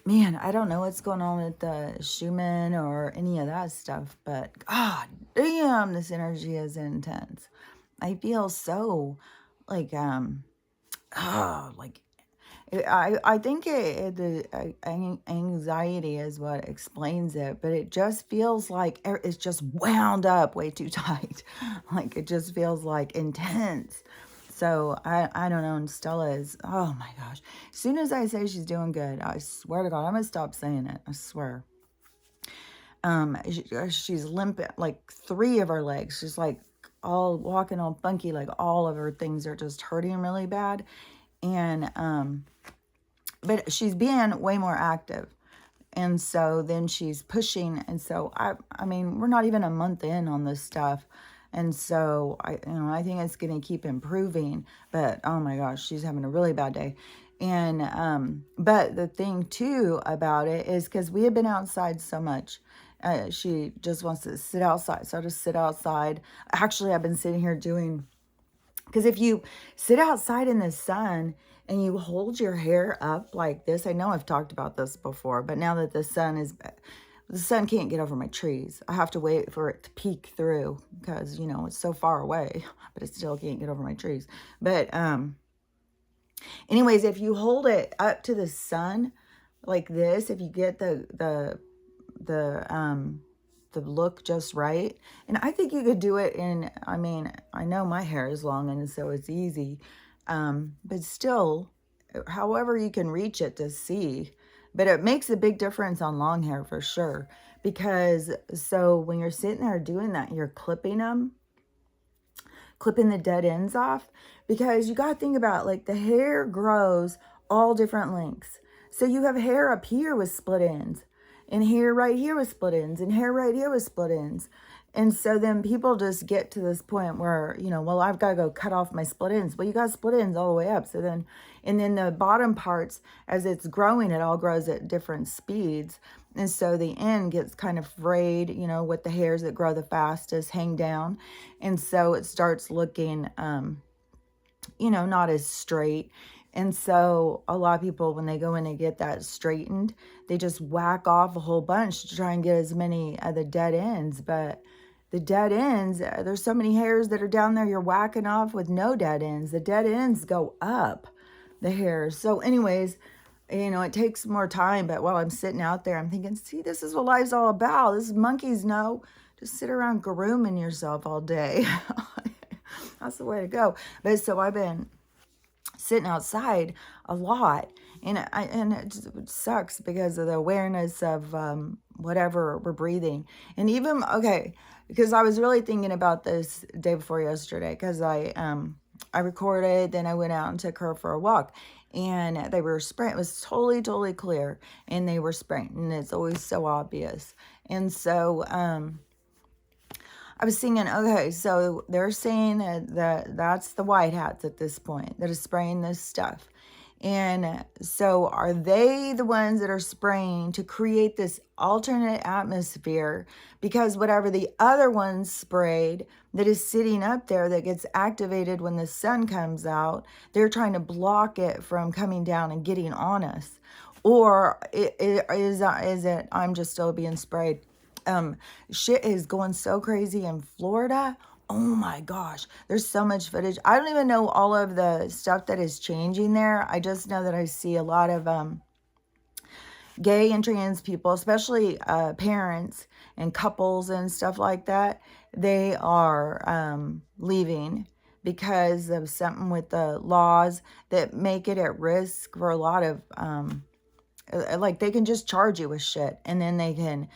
Man, I don't know what's going on with the Schumann or any of that stuff, but god damn, this energy is intense. I feel so like like I think anxiety is what explains it, but it just feels like it's just wound up way too tight. Like it just feels like intense. So I don't know. And Stella is, oh my gosh. As soon as I say she's doing good, I swear to God, I'm gonna stop saying it. I swear. She's limping like three of her legs. She's like all walking all funky, like all of her things are just hurting really bad. And but she's being way more active. And so then she's pushing. And so I mean, we're not even a month in on this stuff. And so I think it's going to keep improving, but oh my gosh, she's having a really bad day. And, but the thing too about it is because we have been outside so much, she just wants to sit outside. So I just sit outside. Actually, I've been sitting here doing, because if you sit outside in the sun and you hold your hair up like this, I know I've talked about this before, but now that the sun can't get over my trees. I have to wait for it to peek through because, it's so far away, but it still can't get over my trees. But anyways, if you hold it up to the sun like this, if you get the look just right. And I think you could do it I mean, I know my hair is long and so it's easy. But still, however you can reach it to see. But it makes a big difference on long hair for sure. Because so when you're sitting there doing that, you're clipping the dead ends off. Because you got to think about like the hair grows all different lengths. So you have hair up here with split ends, and hair right here with split ends, and hair right here with split ends. And so then people just get to this point where, well, I've got to go cut off my split ends. Well, you got split ends all the way up. So then, and then the bottom parts, as it's growing, it all grows at different speeds. And so the end gets kind of frayed, with the hairs that grow the fastest hang down. And so it starts looking, not as straight. And so a lot of people, when they go in and get that straightened, they just whack off a whole bunch to try and get as many of the dead ends. But the dead ends, there's so many hairs that are down there you're whacking off with no dead ends. The dead ends go up, the hairs. So anyways, it takes more time. But while I'm sitting out there, I'm thinking, see, this is what life's all about. This is monkeys know. Just sit around grooming yourself all day. That's the way to go. But so I've been sitting outside a lot, and it just sucks because of the awareness of whatever we're breathing. And even because I was really thinking about this day before yesterday, because I recorded, then I went out and took her for a walk, and they were spraying. It was totally clear, and they were spraying, and it's always so obvious. And so I was thinking, okay, so they're saying that that's the white hats at this point that are spraying this stuff. And so are they the ones that are spraying to create this alternate atmosphere? Because whatever the other ones sprayed that is sitting up there that gets activated when the sun comes out, they're trying to block it from coming down and getting on us. Or is it I'm just still being sprayed? Shit is going so crazy in Florida. Oh my gosh, there's so much footage. I don't even know all of the stuff that is changing there. I just know that I see a lot of gay and trans people, especially parents and couples and stuff like that. They are leaving because of something with the laws that make it at risk for a lot of like they can just charge you with shit, and then they can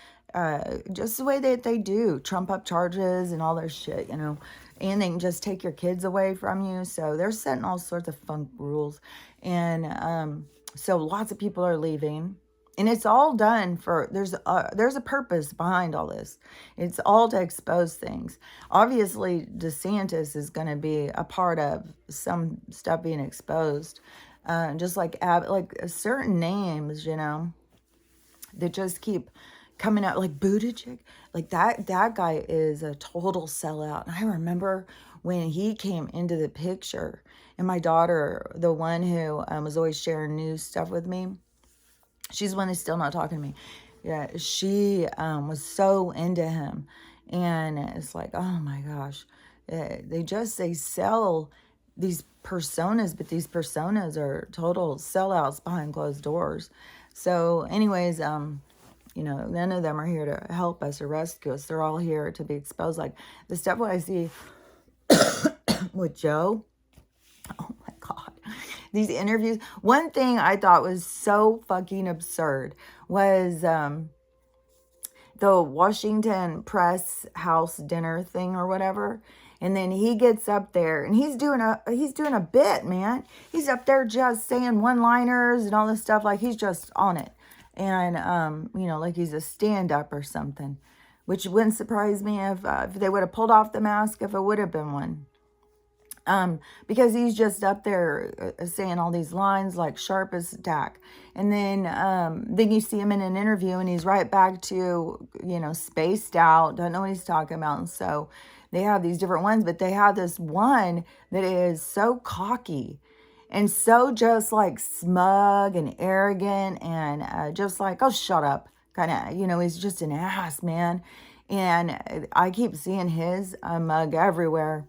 just the way that they do trump up charges and all their shit, and they can just take your kids away from you. So they're setting all sorts of funk rules, and so lots of people are leaving, and it's all done for there's a purpose behind all this. It's all to expose things. Obviously DeSantis is going to be a part of some stuff being exposed, just like certain names, that just keep coming out, like Buttigieg. Like that guy is a total sellout. And I remember when he came into the picture, and my daughter, the one who was always sharing news stuff with me, She's the one that's still not talking to me. Yeah, she was so into him. And it's like, oh my gosh. They sell these personas, but these personas are total sellouts behind closed doors. So anyways, none of them are here to help us or rescue us. They're all here to be exposed. Like the stuff what I see with Joe, oh my God, these interviews. One thing I thought was so fucking absurd was the Washington Press House dinner thing or whatever. And then he gets up there and he's doing a bit, man. He's up there just saying one-liners and all this stuff, like he's just on it. And like he's a stand-up or something, which wouldn't surprise me if they would have pulled off the mask, if it would have been one. Because he's just up there saying all these lines like sharp as tack. And then you see him in an interview and he's right back to, spaced out, don't know what he's talking about. And so they have these different ones, but they have this one that is so cocky and so just like smug and arrogant and just like, oh, shut up. Kind of, he's just an ass, man. And I keep seeing his mug everywhere.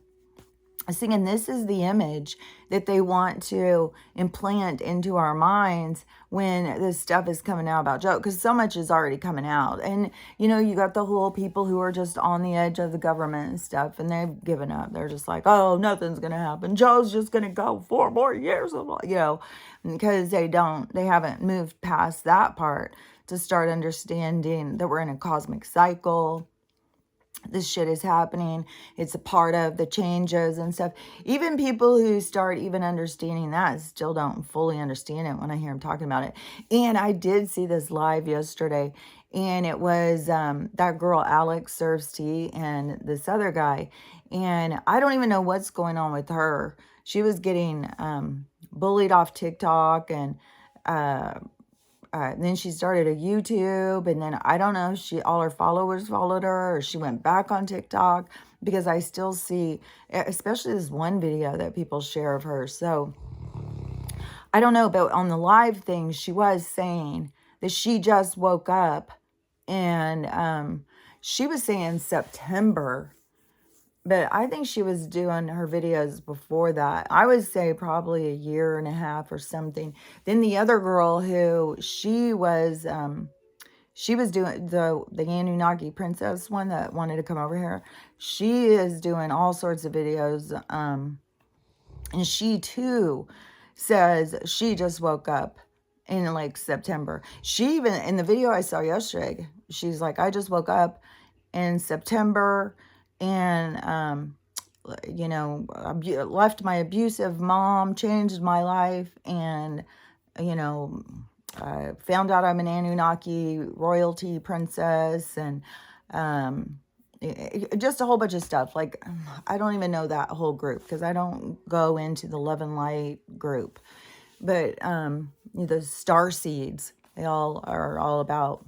Saying this is the image that they want to implant into our minds when this stuff is coming out about Joe, because so much is already coming out. And you got the whole people who are just on the edge of the government and stuff, and they've given up. They're just like, oh, nothing's gonna happen, Joe's just gonna go 4 more years of, because they haven't moved past that part to start understanding that we're in a cosmic cycle. This shit is happening. It's a part of the changes and stuff. Even people who start even understanding that still don't fully understand it when I hear them talking about it. And I did see this live yesterday, and it was that girl Alex serves tea and this other guy. And I don't even know what's going on with her. She was getting bullied off TikTok, and then she started a YouTube, and then I don't know if all her followers followed her or she went back on TikTok, because I still see, especially this one video that people share of her. So I don't know, but on the live thing, she was saying that she just woke up, and she was saying September. But I think she was doing her videos before that. I would say probably a year and a half or something. Then the other girl who she was doing the Anunnaki princess one that wanted to come over here. She is doing all sorts of videos. And she too says she just woke up in like September. She even, in the video I saw yesterday, she's like, I just woke up in September, and left my abusive mom, changed my life, and found out I'm an Anunnaki royalty princess, and just a whole bunch of stuff. Like, I don't even know that whole group, because I don't go into the Love and Light group. But the star seeds, they all are all about,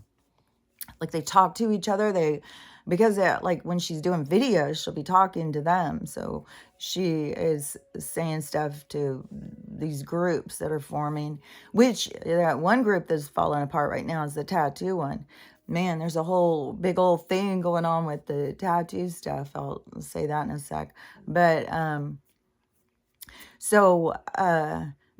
like, they talk to each other. Because like when she's doing videos, she'll be talking to them. So she is saying stuff to these groups that are forming, which that one group that's falling apart right now is the tattoo one. Man, there's a whole big old thing going on with the tattoo stuff. I'll say that in a sec. But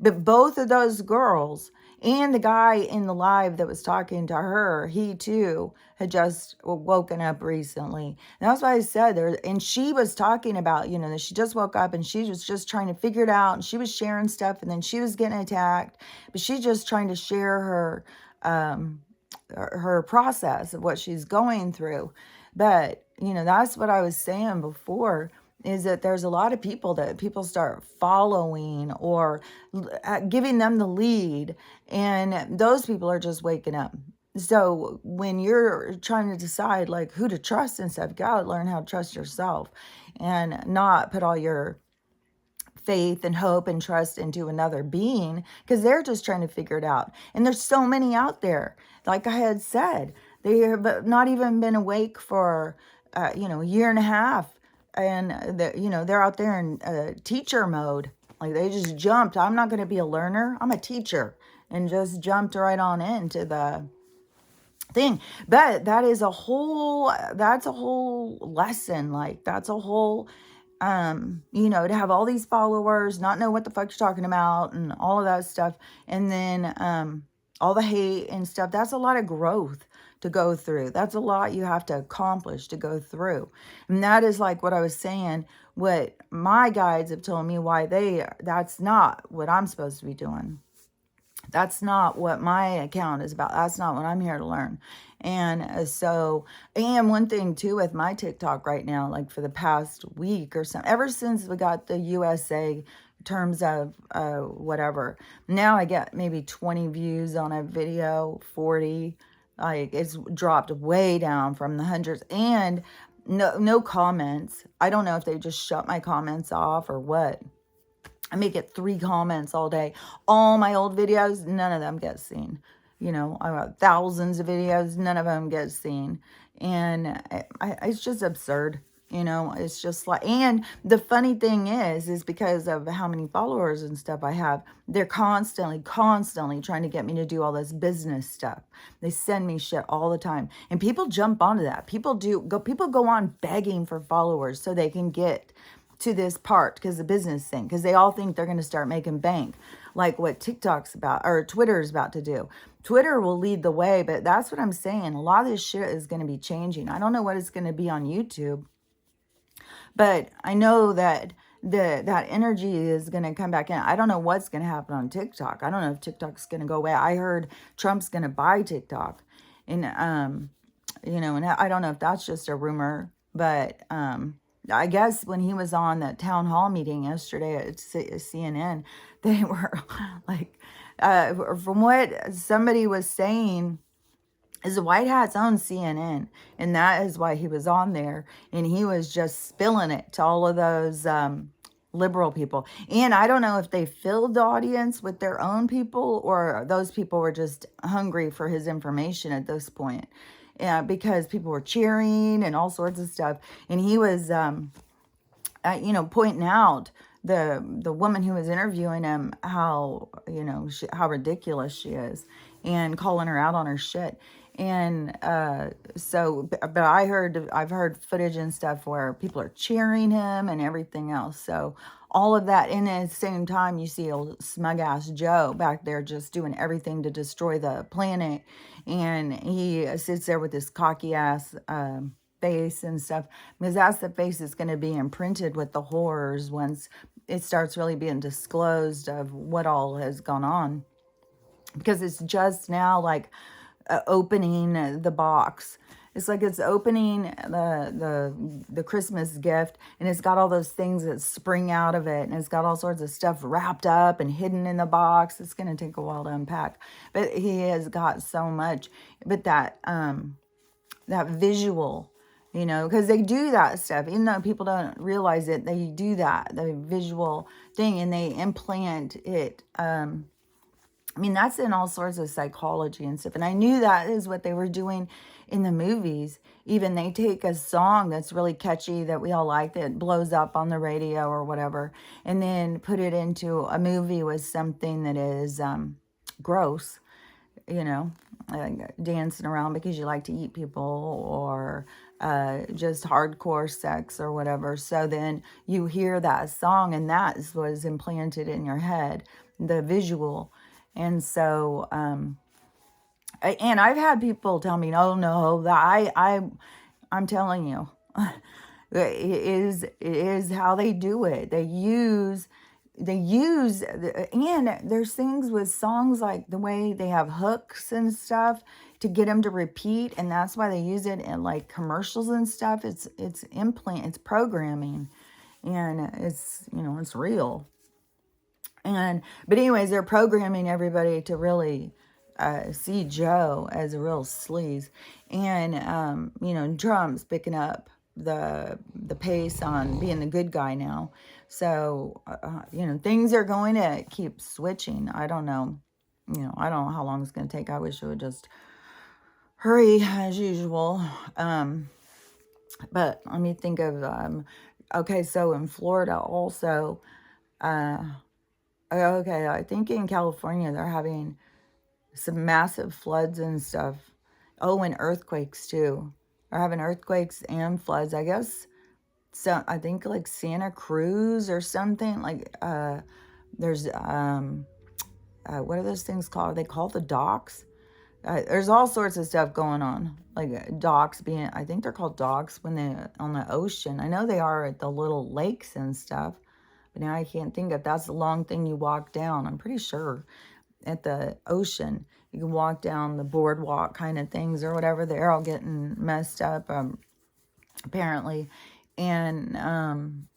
but both of those girls and the guy in the live that was talking to her, he too had just woken up recently. And that's why I said there. And she was talking about, that she just woke up and she was just trying to figure it out. And she was sharing stuff, and then she was getting attacked. But she's just trying to share her process of what she's going through. But, that's what I was saying before, is that there's a lot of people that people start following or giving them the lead, and those people are just waking up. So when you're trying to decide like who to trust and stuff, you gotta learn how to trust yourself and not put all your faith and hope and trust into another being, because they're just trying to figure it out. And there's so many out there. Like I had said, they have not even been awake for a year and a half. And they're out there in teacher mode. Like they just jumped. I'm not going to be a learner. I'm a teacher. and just jumped right on into the thing. But that's a whole lesson. Like, that's a whole, to have all these followers, not know what the fuck you're talking about and all of that stuff. And then, all the hate and stuff, that's a lot of growth to go through. That's a lot you have to accomplish to go through. And that is like what I was saying, what my guides have told me, that's not what I'm supposed to be doing. That's not what my account is about. That's not what I'm here to learn. And one thing too with my TikTok right now, like for the past week or something, ever since we got the USA terms of whatever, now I get maybe 20 views on a video, 40. Like, it's dropped way down from the hundreds, and no comments. I don't know if they just shut my comments off or what. I may get 3 comments all day. All my old videos, none of them get seen. I got thousands of videos, none of them get seen. And it's just absurd. It's just like, and the funny thing is because of how many followers and stuff I have, they're constantly trying to get me to do all this business stuff. They send me shit all the time. And people jump onto that. People go on begging for followers so they can get to this part, because the business thing, because they all think they're going to start making bank, like what TikTok's about, or Twitter's about to do. Twitter will lead the way, but that's what I'm saying. A lot of this shit is going to be changing. I don't know what it's going to be on YouTube, but I know that that energy is going to come back in. I don't know what's going to happen on TikTok. I don't know if TikTok's going to go away. I heard Trump's going to buy TikTok, and and I don't know if that's just a rumor, but I guess when he was on that town hall meeting yesterday at CNN, they were like, from what somebody was saying, is the White Hat's own CNN, and that is why he was on there, and he was just spilling it to all of those liberal people. And I don't know if they filled the audience with their own people, or those people were just hungry for his information at this point. Yeah, because people were cheering and all sorts of stuff, and he was, pointing out the woman who was interviewing him, how how ridiculous she is, and calling her out on her shit. And but I've heard footage and stuff where people are cheering him and everything else. So all of that, and at the same time, you see old smug ass Joe back there just doing everything to destroy the planet, and he sits there with this cocky ass face and stuff, because that's the face that's going to be imprinted with the horrors once it starts really being disclosed of what all has gone on, because it's just now like opening the box. It's like it's opening the Christmas gift, and it's got all those things that spring out of it, and it's got all sorts of stuff wrapped up and hidden in the box. It's going to take a while to unpack, but he has got so much. But that visual, because they do that stuff, even though people don't realize it, they do that, the visual thing, and they implant it. That's in all sorts of psychology and stuff. And I knew that is what they were doing in the movies. Even they take a song that's really catchy that we all like, that blows up on the radio or whatever, and then put it into a movie with something that is gross, like dancing around because you like to eat people, or just hardcore sex or whatever. So then you hear that song, and that is what is implanted in your head, the visual. And so, and I've had people tell me, "Oh no, that I'm telling you, it is how they do it. They use, and there's things with songs, like the way they have hooks and stuff to get them to repeat, and that's why they use it in like commercials and stuff. It's it's programming, and it's it's real." But anyways, they're programming everybody to really see Joe as a real sleaze, and Trump's picking up the pace on being the good guy now. So things are going to keep switching. I don't know. I don't know how long it's going to take. I wish it would just hurry as usual. But let me think of okay. So in Florida also. Okay, I think in California they're having some massive floods and stuff. Oh, and earthquakes too. We're having earthquakes and floods. I guess so. I think like Santa Cruz or something. Like there's what are those things called? They call the docks. There's all sorts of stuff going on, like docks being. I think they're called docks when they're on the ocean. I know they are at the little lakes and stuff, but now I can't think of. That's the long thing you walk down. I'm pretty sure at the ocean you can walk down the boardwalk kind of things or whatever. They're all getting messed up. Apparently, and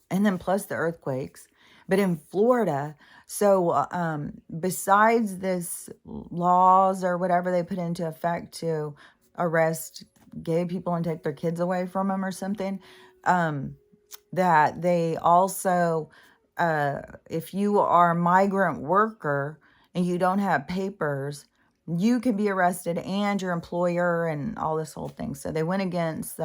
then plus the earthquakes. But in Florida, so besides this laws or whatever they put into effect to arrest gay people and take their kids away from them or something, that they also, if you are a migrant worker and you don't have papers, you can be arrested and your employer and all this whole thing. So they went against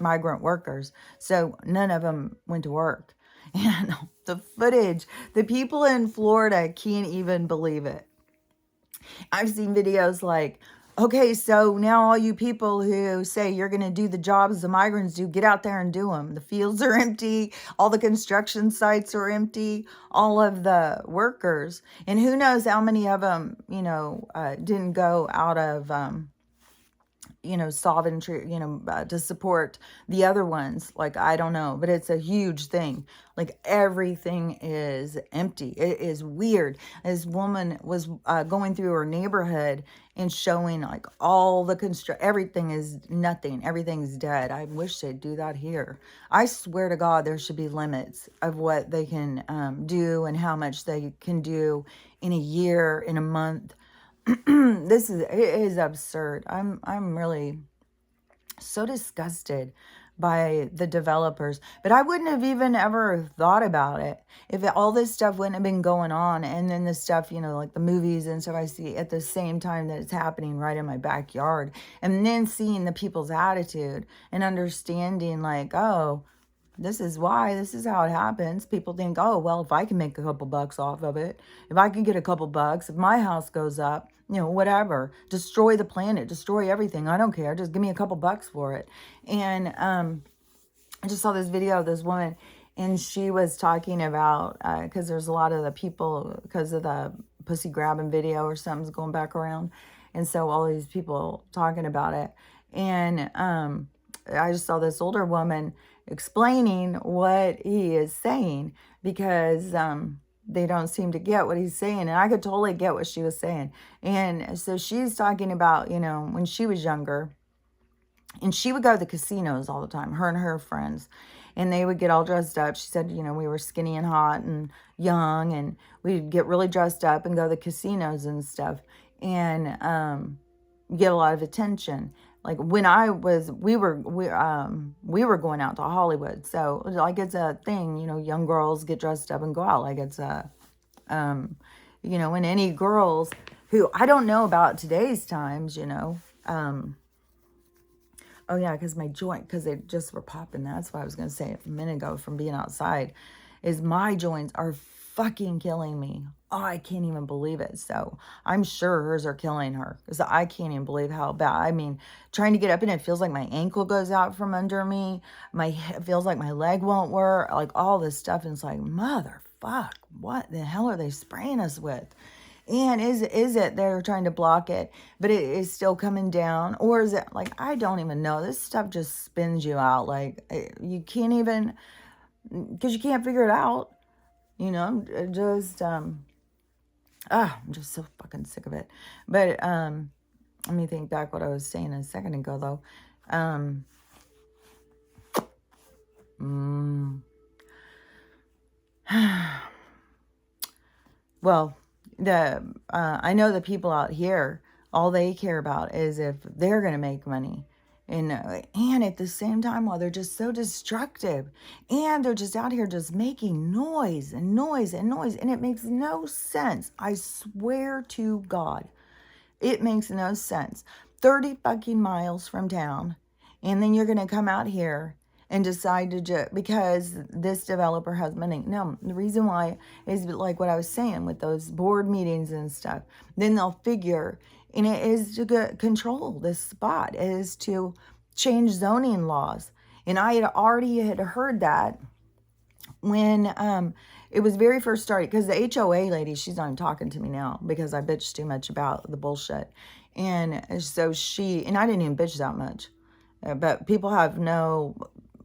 migrant workers. So none of them went to work. And the footage, the people in Florida can't even believe it. I've seen videos like, okay, so now all you people who say you're going to do the jobs the migrants do, get out there and do them. The fields are empty. All the construction sites are empty. All of the workers. And who knows how many of them, didn't go out of, sovereignty, to support the other ones. Like, I don't know, but it's a huge thing. Like, everything is empty. It is weird. This woman was going through her neighborhood and showing like all the everything is nothing. Everything's dead. I wish they'd do that here. I swear to God, there should be limits of what they can do and how much they can do in a year, in a month. It is absurd. I'm really so disgusted by the developers, but I wouldn't have even ever thought about it if all this stuff wouldn't have been going on. And then the stuff, like the movies and stuff I see at the same time that it's happening right in my backyard, and then seeing the people's attitude and understanding like, oh, this is why, this is how it happens. People think, oh, well, if I can make a couple bucks off of it, if I can get a couple bucks, if my house goes up, whatever, destroy the planet, destroy everything. I don't care. Just give me a couple bucks for it. And I just saw this video of this woman, and she was talking about, because there's a lot of the people, because of the pussy grabbing video or something's going back around. And so all these people talking about it. And I just saw this older woman explaining what he is saying, because they don't seem to get what he's saying. And I could totally get what she was saying. And so she's talking about, when she was younger, and she would go to the casinos all the time, her and her friends, and they would get all dressed up. She said, we were skinny and hot and young, and we'd get really dressed up and go to the casinos and stuff, and get a lot of attention. Like when we were going out to Hollywood. So like it's a thing, young girls get dressed up and go out. Like it's a, and any girls who, I don't know about today's times, oh yeah, because my joint, because they just were popping. That's what I was going to say a minute ago from being outside, is my joints are fucking killing me. Oh, I can't even believe it. So I'm sure hers are killing her, because I can't even believe how bad. I mean, trying to get up and it feels like my ankle goes out from under me. It feels like my leg won't work. Like all this stuff. And it's like, motherfuck, what the hell are they spraying us with? And is it they're trying to block it, but it is still coming down? Or is it like, I don't even know. This stuff just spins you out. Like you can't even, because you can't figure it out. I'm just so fucking sick of it. But let me think back what I was saying a second ago, though. Well, I know the people out here, all they care about is if they're going to make money. And at the same time, while they're just so destructive, and they're just out here just making noise and noise and noise, and it makes no sense. I swear to God, it makes no sense. 30 fucking miles from town, and then you're going to come out here and decide to because this developer has money. No, the reason why is like what I was saying with those board meetings and stuff. Then they'll figure And it is to control this spot. It is to change zoning laws. And I had already had heard that when it was very first started, because the HOA lady, she's not even talking to me now because I bitched too much about the bullshit. And so and I didn't even bitch that much. But people have no,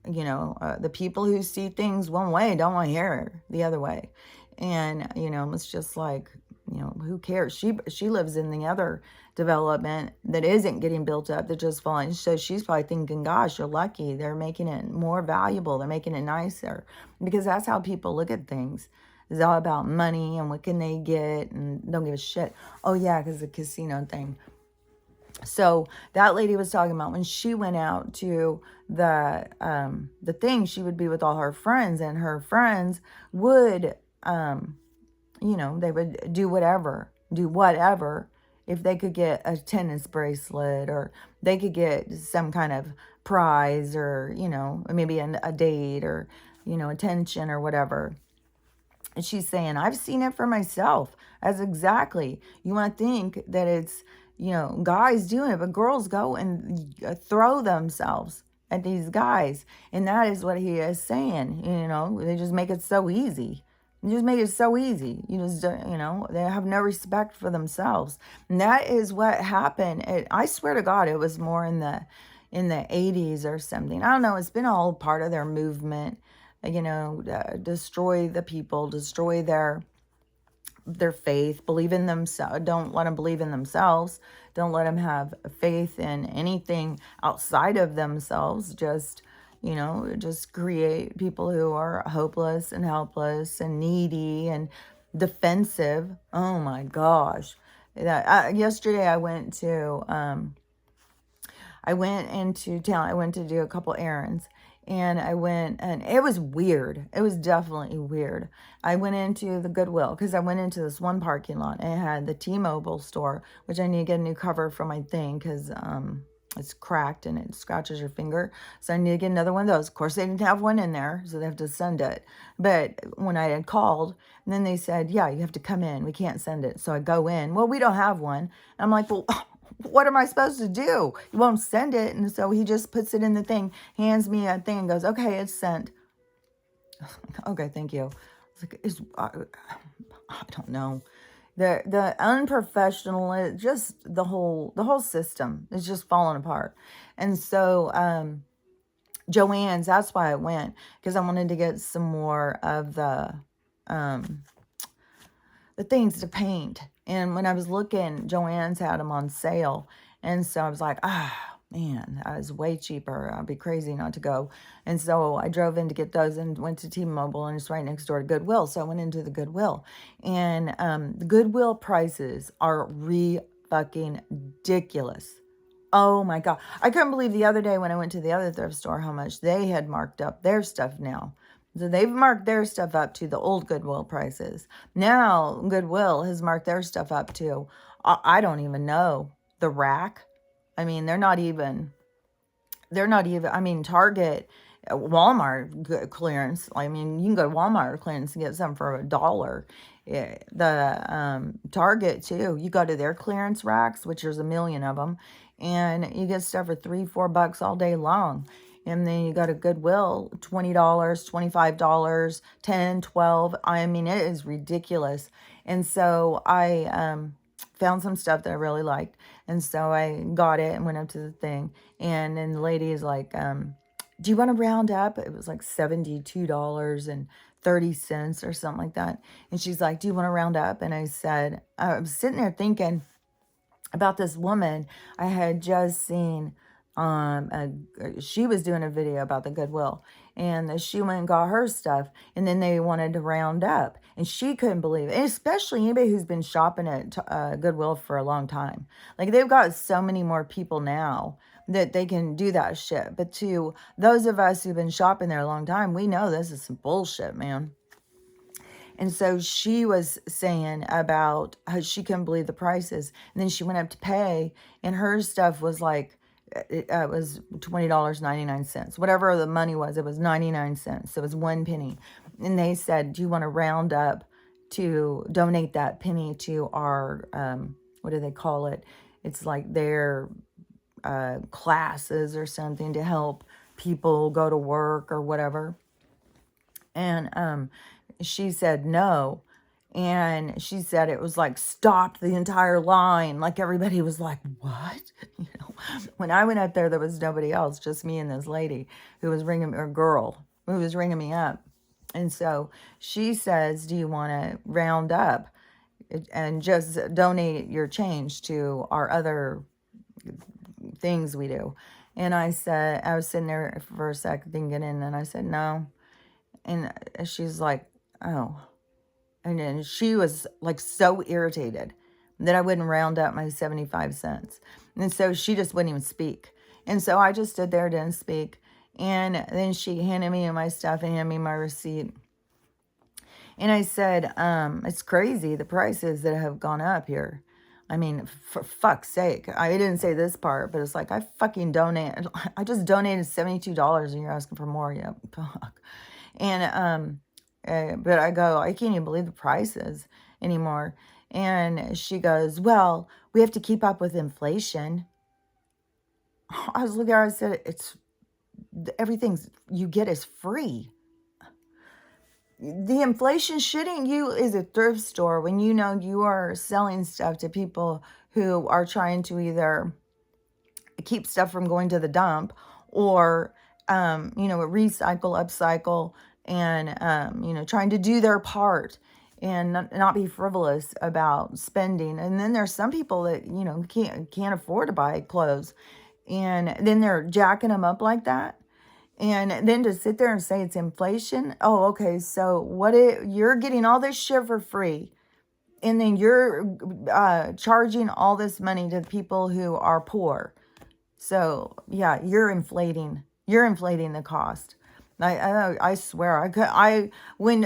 the people who see things one way don't want to hear the other way. And, it's just like, who cares? She lives in the other development that isn't getting built up, that just falling. So she's probably thinking, gosh, you're lucky. They're making it more valuable. They're making it nicer. Because that's how people look at things. It's all about money and what can they get, and don't give a shit. Oh yeah, because the casino thing. So that lady was talking about when she went out to the thing, she would be with all her friends, and her friends would they would do whatever if they could get a tennis bracelet, or they could get some kind of prize, or maybe a date, or attention, or whatever. And she's saying, I've seen it for myself. As exactly. You want to think that it's, guys doing it, but girls go and throw themselves at these guys. And that is what he is saying. They just make it so easy. You just make it so easy. They have no respect for themselves. And that is what happened. I swear to God, it was more in the 80s or something. I don't know. It's been all part of their movement. Destroy the people, destroy their faith, believe in themselves, don't let them believe in themselves, don't let them have faith in anything outside of themselves, just create people who are hopeless and helpless and needy and defensive. Oh my gosh. Yesterday I went into town. I went to do a couple errands, and it was weird. It was definitely weird. I went into the Goodwill because I went into this one parking lot, and it had the T-Mobile store, which I need to get a new cover for my thing because it's cracked and it scratches your finger. So I need to get another one of those. Of course, they didn't have one in there, so they have to send it. But when I had called, and then they said, yeah, you have to come in. We can't send it. So I go in. Well, we don't have one. And I'm like, well, what am I supposed to do? You won't send it. And so he just puts it in the thing, hands me a thing, and goes, okay, it's sent. Okay, thank you. It's like, I don't know. The unprofessional, just the whole system is just falling apart. And so Joann's, that's why I went, because I wanted to get some more of the things to paint. And when I was looking, Joann's had them on sale. And so I was like, man, that was way cheaper. I'd be crazy not to go. And so I drove in to get those and went to T-Mobile, and it's right next door to Goodwill. So I went into the Goodwill. And the Goodwill prices are fucking ridiculous. Oh my God. I couldn't believe the other day when I went to the other thrift store how much they had marked up their stuff now. So they've marked their stuff up to the old Goodwill prices. Now Goodwill has marked their stuff up to, I don't even know, the rack. I mean, they're not even, I mean, Target, Walmart clearance. I mean, you can go to Walmart clearance and get some for $1. The Target too, you go to their clearance racks, which there's a million of them, and you get stuff for $3-4 all day long. And then you go to Goodwill, $20, $25, $10, $12. I mean, it is ridiculous. And so I found some stuff that I really liked. And so I got it and went up to the thing. And then the lady is like, do you want to round up? It was like $72.30 or something like that. And she's like, do you want to round up? And I said, I was sitting there thinking about this woman I had just seen. She was doing a video about the Goodwill, and she went and got her stuff, and then they wanted to round up, and she couldn't believe it. And especially anybody who's been shopping at Goodwill for a long time. Like, they've got so many more people now that they can do that shit. But to those of us who've been shopping there a long time, we know this is some bullshit, man. And so she was saying about how she couldn't believe the prices. And then she went up to pay, and her stuff was like, it was $20.99. Whatever the money was, it was 99 cents. So it was 1 penny. And they said, do you want to round up to donate that penny to our, what do they call it? It's like their classes or something to help people go to work or whatever. And she said no. And she said it was like stopped the entire line. Like everybody was like, what? You know, when I went up there was nobody else, just me and this lady who was ringing, or girl who was ringing me up. And so she says, do you want to round up and just donate your change to our other things we do? And I said, I was sitting there for a second thinking, and then I said, no. And she's like, oh. And then she was like so irritated that I wouldn't round up my 75 cents. And so she just wouldn't even speak. And so I just stood there, didn't speak. And then she handed me my stuff and handed me my receipt. And I said, it's crazy, the prices that have gone up here. I mean, for fuck's sake. I didn't say this part, but it's like, I just donated $72 and you're asking for more. Yeah, fuck. And, but I go, I can't even believe the prices anymore. And she goes, well, we have to keep up with inflation. I was looking at her, I said, everything you get is free. The inflation shitting you is a thrift store when you know you are selling stuff to people who are trying to either keep stuff from going to the dump or, recycle, upcycle, and, trying to do their part and not be frivolous about spending. And then there's some people that, can't afford to buy clothes. And then they're jacking them up like that. And then to sit there and say it's inflation. Oh, okay. So you're getting all this shit for free. And then you're charging all this money to people who are poor. So yeah, you're inflating the cost. I swear when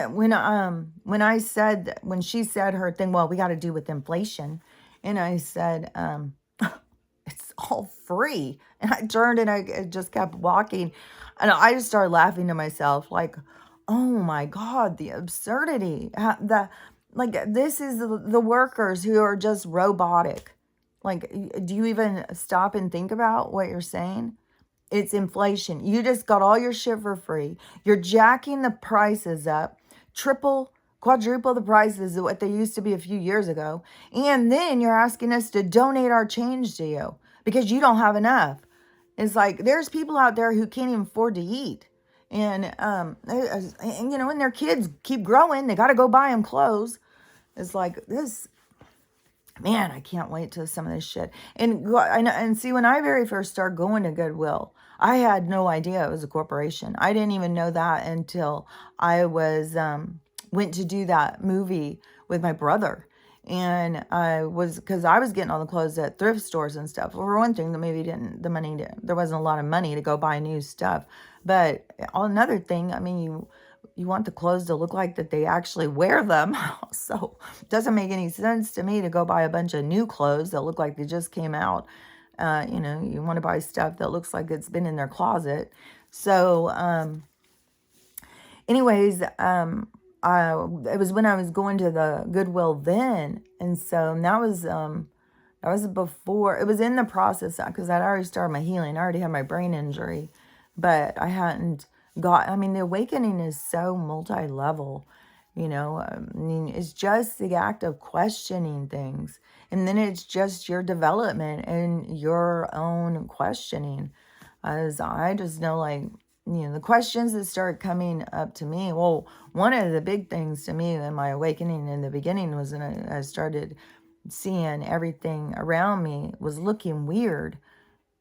she said her thing, well, we got to do with inflation. And I said, it's all free. And I turned and I just kept walking. And I just started laughing to myself like, oh my God, the absurdity. This is the workers who are just robotic. Like, do you even stop and think about what you're saying? It's inflation. You just got all your shit for free. You're jacking the prices up, triple, quadruple the prices of what they used to be a few years ago. And then you're asking us to donate our change to you because you don't have enough. It's like there's people out there who can't even afford to eat. And when their kids keep growing, they got to go buy them clothes. It's like this. Man, I can't wait till some of this shit. And see, when I very first started going to Goodwill, I had no idea it was a corporation. I didn't even know that until I went to do that movie with my brother. And because I was getting all the clothes at thrift stores and stuff. Well, for one thing, there wasn't a lot of money to go buy new stuff. But another thing, I mean, you want the clothes to look like that they actually wear them. So it doesn't make any sense to me to go buy a bunch of new clothes that look like they just came out. You want to buy stuff that looks like it's been in their closet. So anyways, it was when I was going to the Goodwill then. And so that was before, it was in the process because I'd already started my healing. I already had my brain injury, but I hadn't the awakening is so multi-level, it's just the act of questioning things. And then it's just your development and your own questioning. As I just know, the questions that start coming up to me. Well, one of the big things to me in my awakening in the beginning was when I started seeing everything around me was looking weird.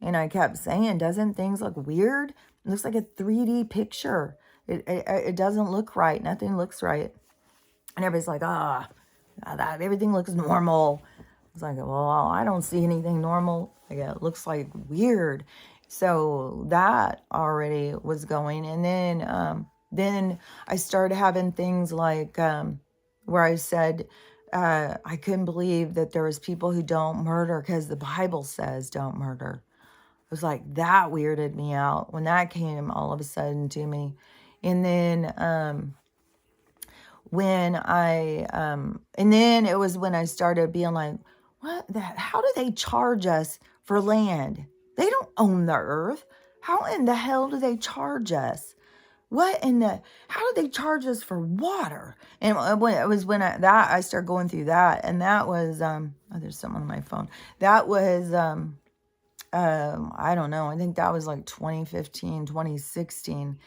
And I kept saying, doesn't things look weird? It looks like a 3D picture. It doesn't look right. Nothing looks right. And everybody's like, that everything looks normal. It's like, well, I don't see anything normal. It looks like weird. So that already was going. And then I started having things like where I said, I couldn't believe that there was people who don't murder because the Bible says don't murder. It was like that weirded me out when that came all of a sudden to me. And then and then it was when I started being like, how do they charge us for land? They don't own the earth. How in the hell do they charge us? How do they charge us for water? And when I started going through that, and that was, there's someone on my phone. That was, I don't know. I think that was like 2015, 2016.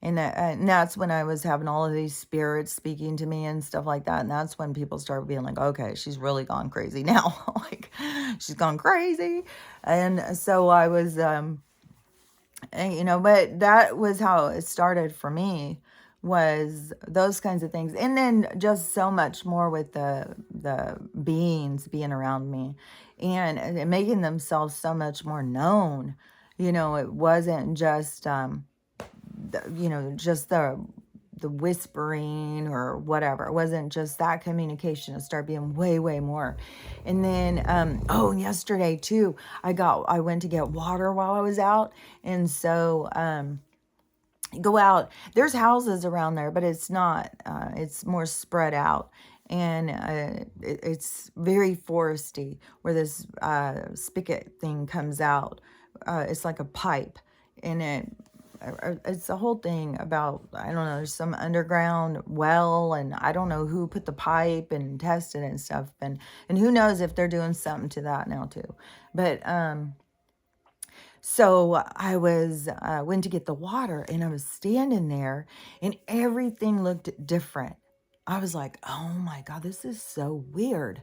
And that's when I was having all of these spirits speaking to me and stuff like that. And that's when people started being like, okay, she's really gone crazy now. Like, she's gone crazy. And so I was, but that was how it started for me, was those kinds of things. And then just so much more with the beings being around me and making themselves so much more known. It wasn't just, just the whispering or whatever. It wasn't just that communication. It started being way, way more. And then, yesterday too, I went to get water while I was out. And so, go out, there's houses around there, but it's not, it's more spread out. And it's very foresty where this spigot thing comes out. It's like a pipe, and it's a whole thing about, I don't know, there's some underground well, and I don't know who put the pipe and tested it and stuff, and who knows if they're doing something to that now too. But so I went to get the water, and I was standing there, and everything looked different. I was like, oh my God, this is so weird.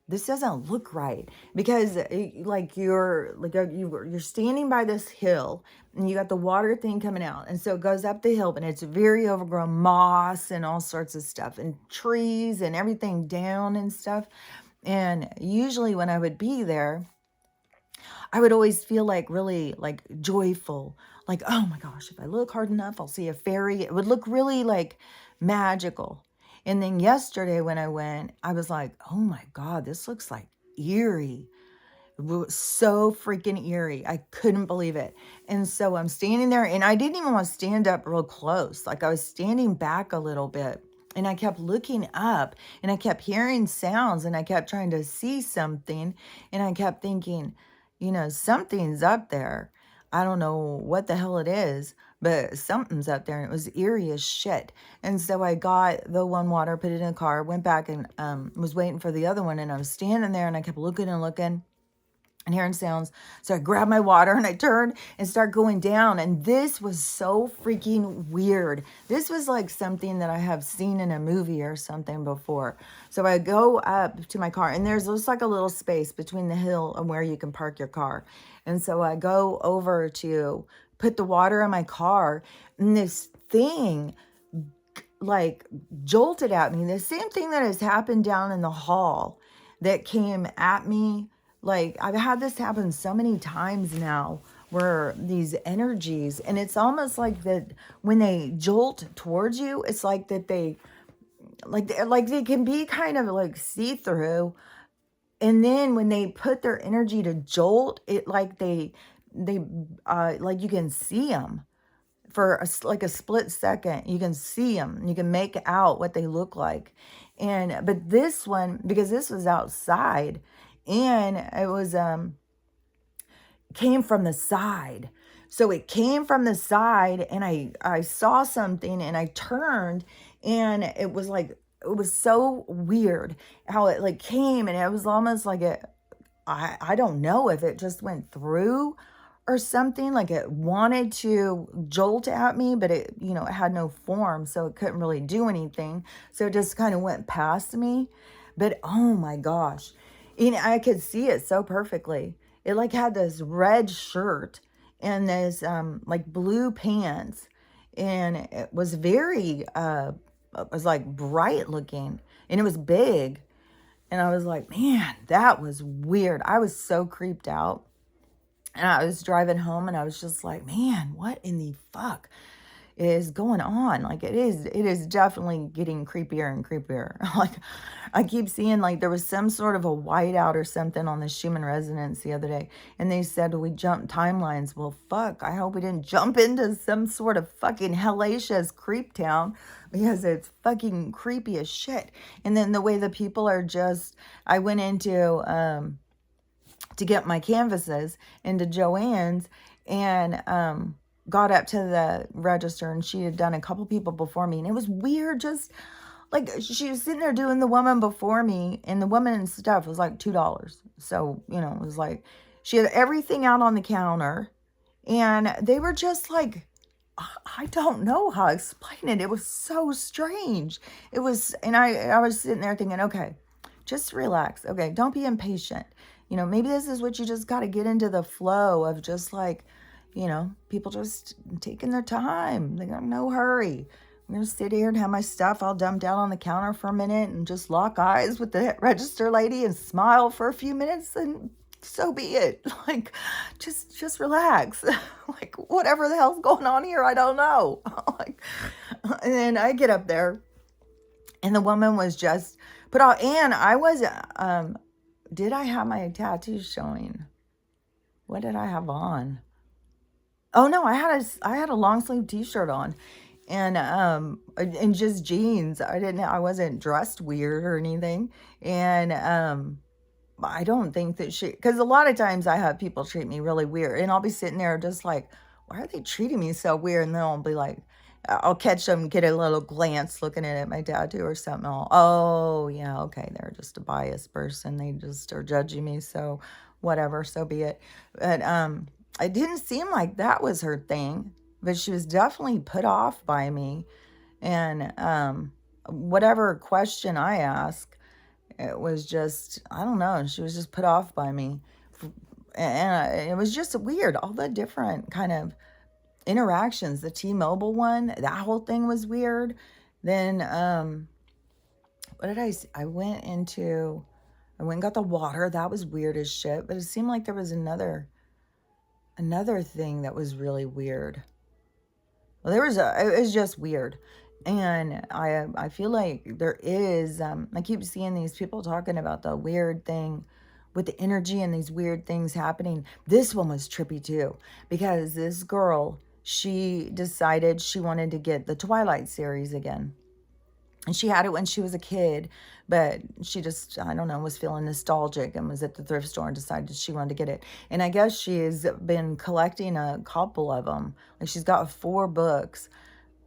This doesn't look right, because you're standing by this hill, and you got the water thing coming out, and so it goes up the hill, and it's very overgrown, moss and all sorts of stuff, and trees and everything down and stuff. And usually when I would be there, I would always feel like really like joyful, like, oh my gosh, if I look hard enough, I'll see a fairy. It would look really like magical. And then yesterday when I went, I was like, oh my God, this looks like eerie. It was so freaking eerie. I couldn't believe it. And so I'm standing there, and I didn't even want to stand up real close. Like, I was standing back a little bit, and I kept looking up, and I kept hearing sounds, and I kept trying to see something. And I kept thinking, something's up there. I don't know what the hell it is, but something's up there, and it was eerie as shit. And so I got the one water, put it in the car, went back, and was waiting for the other one. And I was standing there, and I kept looking and looking and hearing sounds. So I grabbed my water, and I turned and started going down. And this was so freaking weird. This was like something that I have seen in a movie or something before. So I go up to my car, and there's just like a little space between the hill and where you can park your car. And so I go over to put the water in my car, and this thing like jolted at me. The same thing that has happened down in the hall that came at me. Like, I've had this happen so many times now, where these energies, and it's almost like that when they jolt towards you, it's like that they can be kind of like see-through. And then when they put their energy to jolt, it like they like you can see them for a split second. You can see them. You can make out what they look like. But this one, because this was outside, and it was came from the side. So it came from the side, and I saw something, and I turned, and it was so weird how it like came, and it was almost like I don't know if it just went through or something, like it wanted to jolt at me, but it had no form, so it couldn't really do anything. So it just kind of went past me. But oh my gosh, I could see it so perfectly. It like had this red shirt and this like blue pants, and it was very it was like bright looking, and it was big. And I was like, man, that was weird. I was so creeped out. And I was driving home, and I was just like, man, what in the fuck? is going on. Like it is definitely getting creepier and creepier. Like I keep seeing like there was some sort of a whiteout or something on the Schumann resonance the other day, and they said we jumped timelines. Well, fuck, I hope we didn't jump into some sort of fucking hellacious creep town, because it's fucking creepy as shit. And then the way the people are just, I went into to get my canvases into Joanne's, and got up to the register, and she had done a couple people before me, and it was weird. Just like she was sitting there doing the woman before me, and the woman and stuff was like $2. So, you know, it was like she had everything out on the counter, and they were just like, I don't know how to explain it. It was so strange. It was, and I was sitting there thinking, okay, just relax. Okay, don't be impatient. You know, maybe this is what you just got to get into the flow of, just like, you know, people just taking their time. They got no hurry. I'm going to sit here and have my stuff all dumped down on the counter for a minute and just lock eyes with the register lady and smile for a few minutes, and so be it. Like, just relax. Like, whatever the hell's going on here, I don't know. Like, and then I get up there, and the woman was just put out, and I was, did I have my tattoos showing? What did I have on? Oh no, I had a long sleeve t-shirt on, and just jeans. I wasn't dressed weird or anything. And I don't think that because a lot of times I have people treat me really weird, and I'll be sitting there just like, why are they treating me so weird? And then I'll be like, I'll catch them, get a little glance looking at my tattoo or something. Oh yeah, okay, they're just a biased person. They just are judging me. So whatever, so be it. But it didn't seem like that was her thing, but she was definitely put off by me. And whatever question I asked, it was just, I don't know, she was just put off by me. And it was just weird. All the different kind of interactions, the T-Mobile one, that whole thing was weird. Then what did I went and got the water. That was weird as shit. But it seemed like there was another thing that was really weird. Well, it was just weird. And I feel like there is, I keep seeing these people talking about the weird thing with the energy and these weird things happening. This one was trippy too, because this girl, she decided she wanted to get the Twilight series again. And she had it when she was a kid, but she just, I don't know, was feeling nostalgic and was at the thrift store and decided she wanted to get it. And I guess she's been collecting a couple of them. Like, she's got 4 books,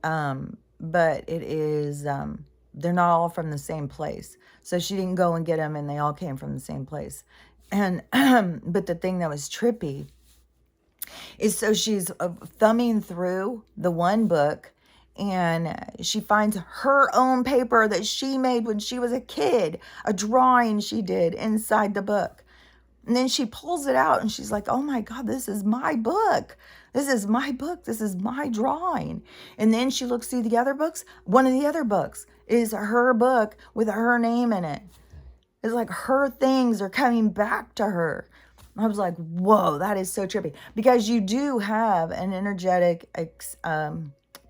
but it is, they're not all from the same place. So she didn't go and get them, and they all came from the same place. And, but the thing that was trippy is, so she's thumbing through the one book, and she finds her own paper that she made when she was a kid, a drawing she did inside the book. And then she pulls it out, and she's like, oh my God, this is my book. This is my book. This is my drawing. And then she looks through the other books. One of the other books is her book with her name in it. It's like her things are coming back to her. I was like, whoa, that is so trippy. Because you do have an energetic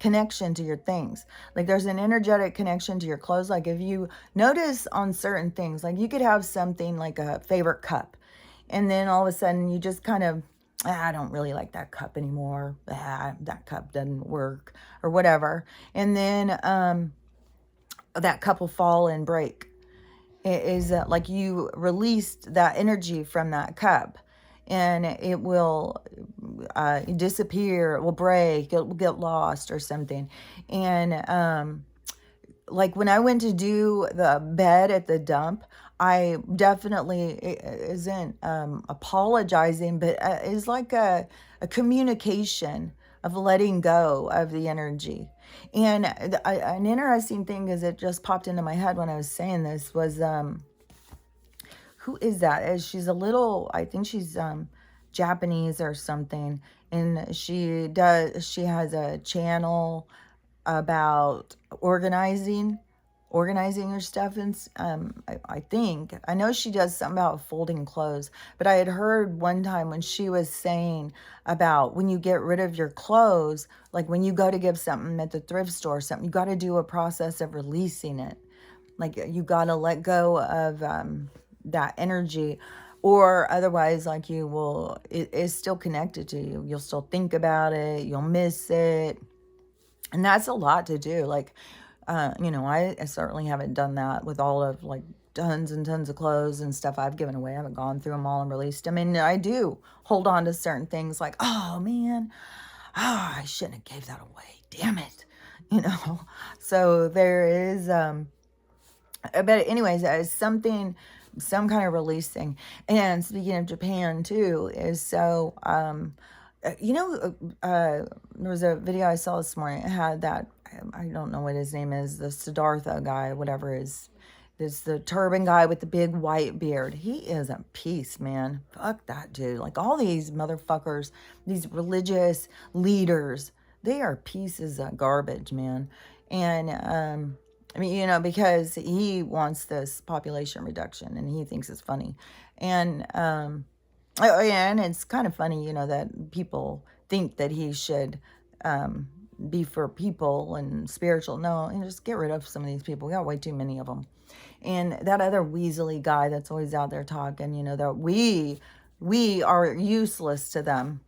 connection to your things. Like, there's an energetic connection to your clothes. Like, if you notice on certain things, like, you could have something like a favorite cup, and then all of a sudden you just kind of, I don't really like that cup anymore. That cup doesn't work, or whatever. And then that cup will fall and break. It is like you released that energy from that cup, and it will disappear, it will break, it will get lost or something. And like, when I went to do the bed at the dump, I definitely isn't apologizing, but is like a communication of letting go of the energy. And an interesting thing is, it just popped into my head when I was saying this, was who is that? She's a little, I think she's Japanese or something, and she has a channel about organizing, organizing your stuff. And I think, I know she does something about folding clothes, but I had heard one time when she was saying about when you get rid of your clothes, like when you go to give something at the thrift store or something, you got to do a process of releasing it. Like you got to let go of that energy, or otherwise, like you will, it is still connected to you. You'll still think about it. You'll miss it. And that's a lot to do. Like, I certainly haven't done that with all of like tons and tons of clothes and stuff I've given away. I haven't gone through them all and released them. And I do hold on to certain things like, oh man, I shouldn't have gave that away. Damn it. So there is, but anyways, something, some kind of releasing. And speaking of Japan too, is so, there was a video I saw this morning. It had that, I don't know what his name is, the Siddhartha guy, whatever is the turban guy with the big white beard. He is a piece, man. Fuck that dude. Like all these motherfuckers, these religious leaders, they are pieces of garbage, man. And because he wants this population reduction and he thinks it's funny. And oh, yeah, and it's kind of funny, that people think that he should be for people and spiritual. No, and just get rid of some of these people. We got way too many of them. And that other weaselly guy that's always out there talking, that we are useless to them.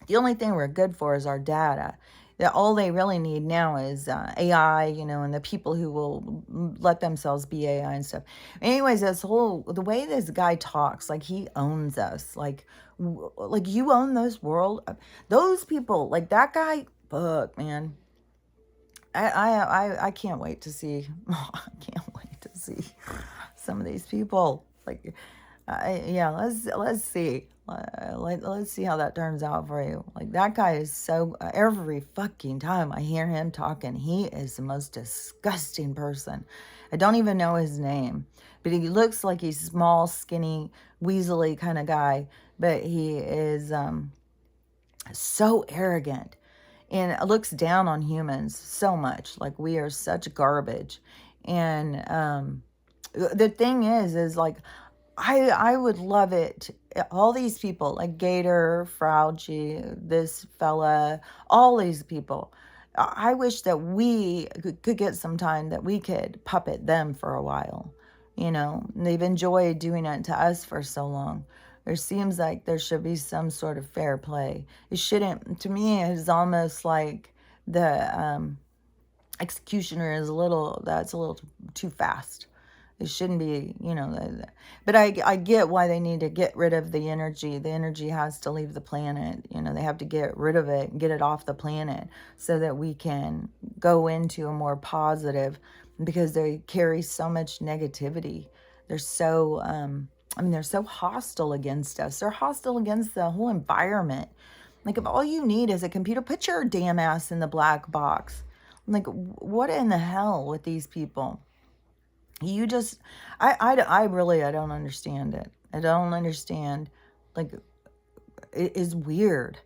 The only thing we're good for is our data. That all they really need now is AI, and the people who will let themselves be AI and stuff. Anyways, the way this guy talks, like he owns us, like you own this world. Those people, like that guy, fuck, man. I can't wait to see. I can't wait to see some of these people. Like, yeah, let's see. Let's see how that turns out for you. Like that guy is so, every fucking time I hear him talking, he is the most disgusting person. I don't even know his name, but he looks like he's small, skinny, weaselly kind of guy, but he is so arrogant and looks down on humans so much. Like we are such garbage. And the thing is like, I would love it. All these people like Gator, Frauci, this fella, all these people. I wish that we could get some time that we could puppet them for a while. They've enjoyed doing it to us for so long. There seems like there should be some sort of fair play. It shouldn't, to me, it's almost like the executioner is that's a little too fast. It shouldn't be, but I get why they need to get rid of the energy. The energy has to leave the planet. They have to get rid of it and get it off the planet so that we can go into a more positive, because they carry so much negativity. They're so, they're so hostile against us. They're hostile against the whole environment. Like if all you need is a computer, put your damn ass in the black box. Like what in the hell with these people? You just, I really, I don't understand it. I don't understand. Like, it is weird.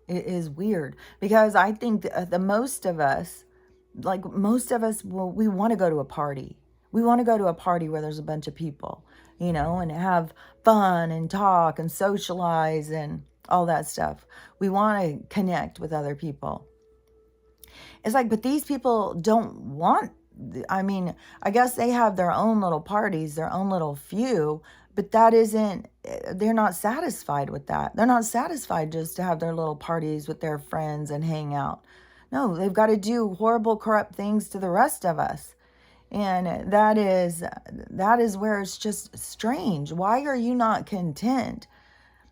It is weird because I think the most of us, we want to go to a party. We want to go to a party where there's a bunch of people, and have fun and talk and socialize and all that stuff. We want to connect with other people. It's like, but these people don't want, I guess they have their own little parties, their own little few, but they're not satisfied with that. They're not satisfied just to have their little parties with their friends and hang out. No, they've got to do horrible, corrupt things to the rest of us. And that is where it's just strange. Why are you not content?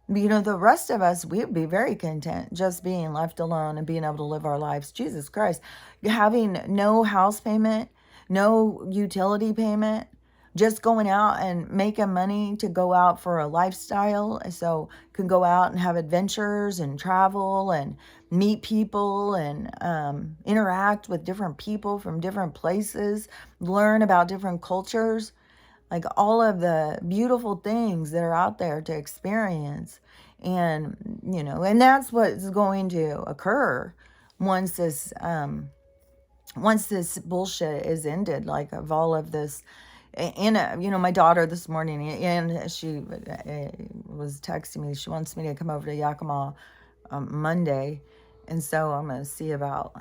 The rest of us, we'd be very content just being left alone and being able to live our lives. Jesus Christ. Having no house payment, no utility payment, just going out and making money to go out for a lifestyle. So can go out and have adventures and travel and meet people and interact with different people from different places, learn about different cultures. Like all of the beautiful things that are out there to experience. And, and that's what's going to occur once this once this bullshit is ended, like of all of this. And my daughter this morning, and she was texting me. She wants me to come over to Yakima Monday, and so I'm gonna see about.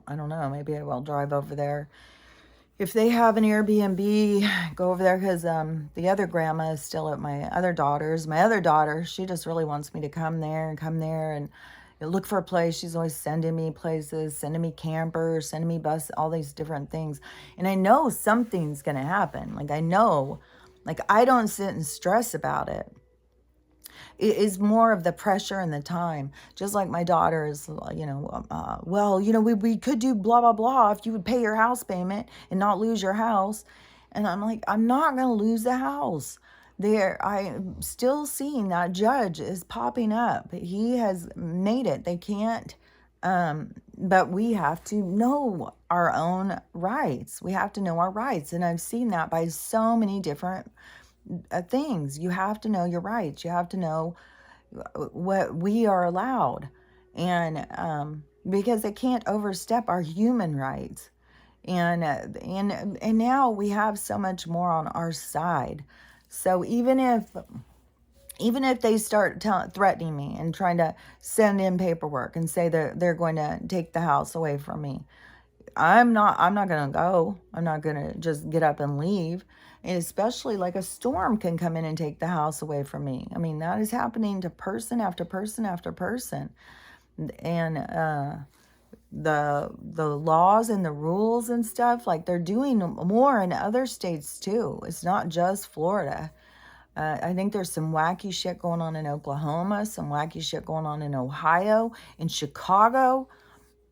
I don't know. Maybe I will drive over there if they have an Airbnb. Go over there because the other grandma is still at my other daughter's. My other daughter, she just really wants me to come there and look for a place. She's always sending me places, sending me campers, sending me bus, all these different things. And I know something's going to happen. Like, I know, like, I don't sit and stress about it. It is more of the pressure and the time. Just like my daughter is, we could do blah, blah, blah if you would pay your house payment and not lose your house. And I'm like, I'm not going to lose the house. I'm still seeing that judge is popping up. He has made it. They can't, but we have to know our own rights. We have to know our rights. And I've seen that by so many different things. You have to know your rights. You have to know what we are allowed. And because they can't overstep our human rights. And now we have so much more on our side. So even if they start threatening me and trying to send in paperwork and say they're going to take the house away from me, I'm not going to go. I'm not going to just get up and leave. And especially like a storm can come in and take the house away from me. I mean, that is happening to person after person after person. And the laws and the rules and stuff, like they're doing more in other states too. It's not just Florida. I think there's some wacky shit going on in Oklahoma, some wacky shit going on in Ohio, in Chicago,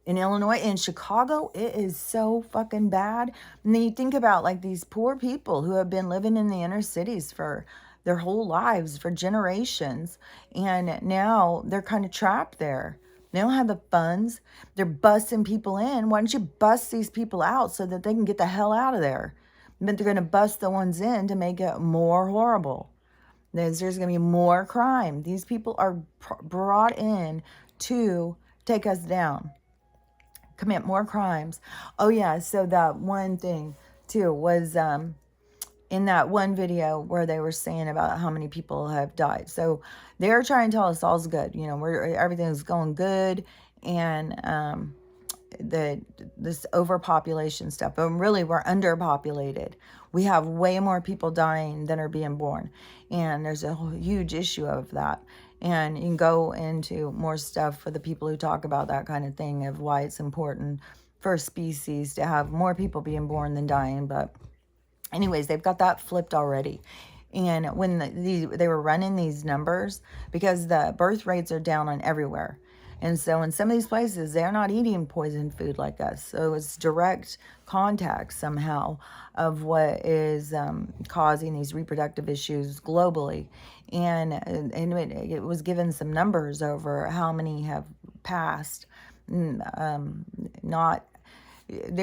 in Illinois. In Chicago, it is so fucking bad. And then you think about like these poor people who have been living in the inner cities for their whole lives, for generations. And now they're kind of trapped there. They don't have the funds. They're busting people in. Why don't you bust these people out so that they can get the hell out of there? But they're going to bust the ones in to make it more horrible. There's going to be more crime. These people are brought in to take us down, commit more crimes. Oh yeah, so that one thing too was in that one video where they were saying about how many people have died. So they're trying to tell us all's good. Everything's going good, and this overpopulation stuff. But really, we're underpopulated. We have way more people dying than are being born, and there's a huge issue of that. And you can go into more stuff for the people who talk about that kind of thing of why it's important for a species to have more people being born than dying. But anyways, they've got that flipped already. And when they were running these numbers, because the birth rates are down on everywhere. And so in some of these places, they're not eating poisoned food like us. So it's direct contact somehow of what is causing these reproductive issues globally. And it was given some numbers over how many have passed. They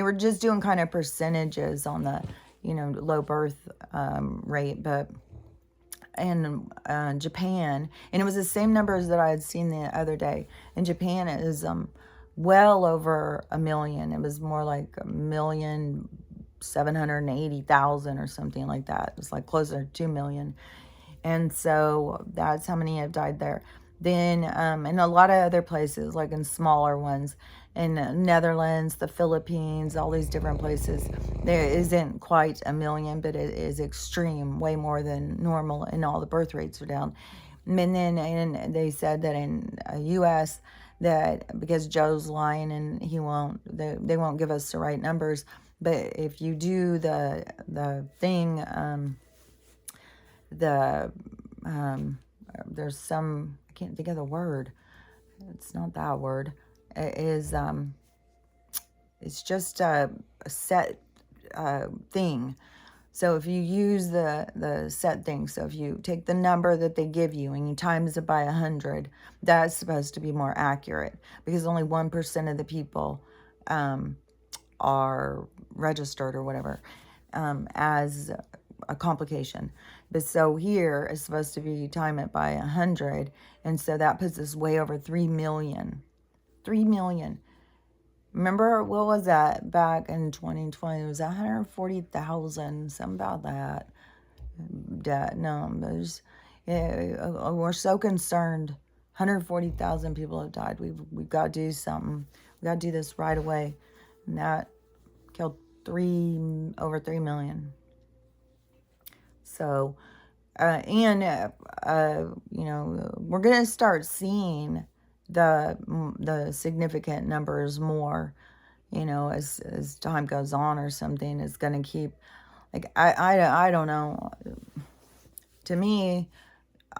were just doing kind of percentages on the low birth rate, but in Japan, and it was the same numbers that I had seen the other day. In Japan, it is well over 1 million. It was more like 1,780,000 or something like that. It's like closer to 2 million. And so that's how many have died there. Then in a lot of other places, like in smaller ones, in Netherlands, the Philippines, all these different places, there isn't quite 1 million, but it is extreme, way more than normal, and all the birth rates are down. And then they said that in U.S., that because Joe's lying and they won't give us the right numbers, but if you do the thing, there's some, I can't think of the word. It's not that word. It is, it's just a set thing. So if you use the set thing, so if you take the number that they give you and you times it by 100, that's supposed to be more accurate, because only 1% of the people are registered or whatever as a complication. But so here it's supposed to be time it by 100, and so that puts us way over 3 million. 3 million. Remember, what was that back in 2020? It was 140,000, something about that. No, there's, yeah, we're so concerned. 140,000 people have died. We've got to do something. We got to do this right away. And that killed over 3 million. So, you know, we're going to start seeing the significant numbers more, you know, as time goes on or something. It's going to keep, like, I don't know. To me,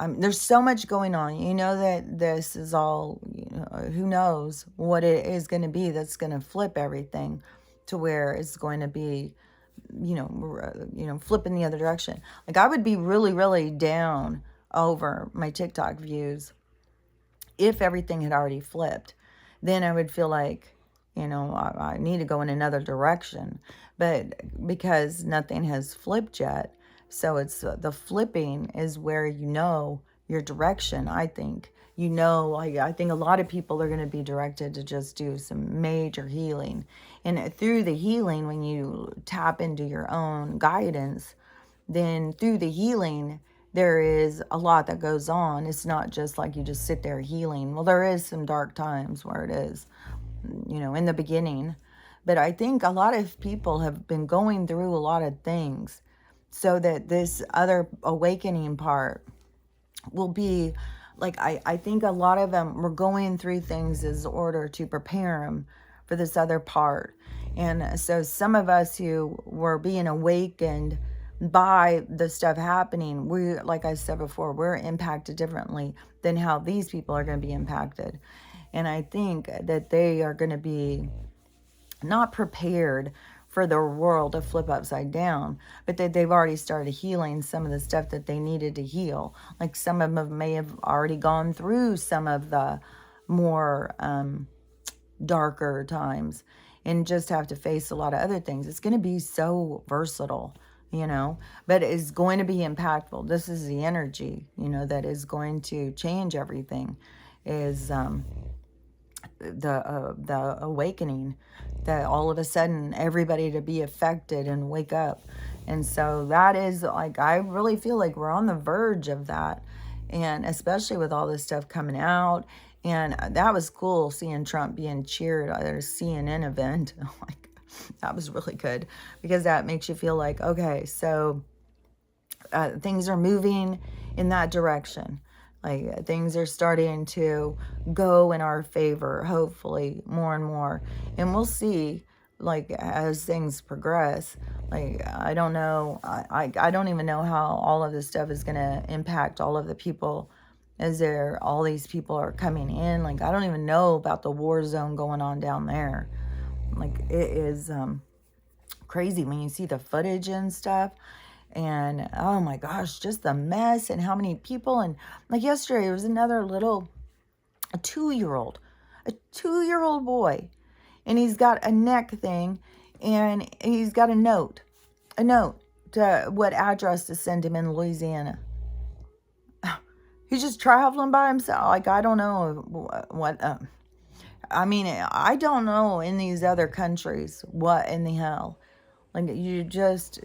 there's so much going on. You know that this is all, you know, who knows what it is going to be that's going to flip everything to where it's going to be, you know, flipping the other direction. Like, I would be really, really down over my TikTok views if everything had already flipped. Then I would feel like, you know, I need to go in another direction. But because nothing has flipped yet, so it's the flipping is where you know your direction, I think. You know, I think a lot of people are going to be directed to just do some major healing. And through the healing, when you tap into your own guidance, then through the healing, there is a lot that goes on. It's not just like you just sit there healing. Well, there is some dark times where it is, you know, in the beginning. But I think a lot of people have been going through a lot of things so that this other awakening part will be like, I think a lot of them were going through things as order to prepare them for this other part. And so some of us who were being awakened by the stuff happening, we, like I said before, we're impacted differently than how these people are going to be impacted. And I think that they are going to be not prepared for the world to flip upside down, but that they've already started healing some of the stuff that they needed to heal. Like, some of them may have already gone through some of the more darker times and just have to face a lot of other things. It's going to be so versatile, you know, but it's going to be impactful. This is the energy, you know, that is going to change everything, is the awakening, that all of a sudden everybody to be affected and wake up. And so that is, like, I really feel like we're on the verge of that, and especially with all this stuff coming out. And that was cool, seeing Trump being cheered at a CNN event. Like, that was really good, because that makes you feel like, okay, so things are moving in that direction. Like, things are starting to go in our favor, hopefully, more and more. And we'll see, like, as things progress. Like, I don't know. I don't even know how all of this stuff is going to impact all of the people as all these people are coming in. Like, I don't even know about the war zone going on down there. Like, it is crazy when you see the footage and stuff. And oh my gosh, just the mess and how many people. And like yesterday, there was another a 2-year-old boy, and he's got a neck thing, and he's got a note to what address to send him in Louisiana. He's just traveling by himself. Like, I don't know what I mean, I don't know in these other countries what in the hell. Like, you just